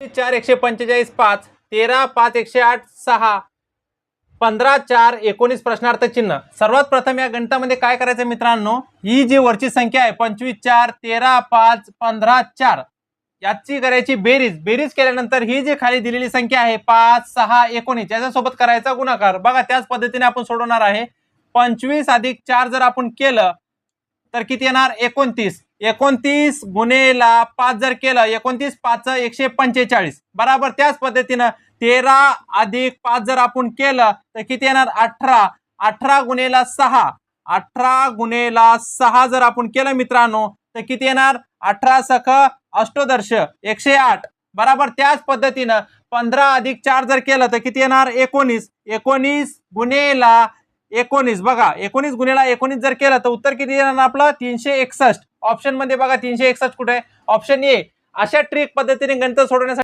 4 145 5 13 5 108 6 15 4 19 प्रश्नार्थ चिन्ह। सर्वात प्रथम या गणितामध्ये काय करायचं मित्रांनो, ही जी वरची संख्या आहे 25 4 13 5 15 4 याची करायची बेरीज केल्यानंतर ही जी खाली दिलेली संख्या आहे 5 6 19 याच्यासोबत करायचा गुणाकार। बघा त्याच पद्धतीने आपण सोडवणार आहे। 25 अधिक 4 जर आपण केलं तर किती येणार 29। 29 गुणेला 5 जर केलं 29 5 145 बरोबर। त्याच पद्धतीने 13 अधिक 5 जर आपण केलं तर किती येणार 18। 18 गुणेला 6 18 गुणेला 6 जर आपण केलं मित्रांनो तर किती येणार 18 सख अष्टोदर्श 108 बरोबर। त्याच पद्धतीने 15 अधिक 4 जर केलं तर किती येणार 19। 19 गुणेला 19 बघा 19 गुणेला 19 जर केलं तर उत्तर किती येणार आपलं 361। ऑप्शन मध्ये बघा 361 कुठे आहे, ऑप्शन ए। अशा ट्रिक पद्धतीने गणित सोडवण्यासाठी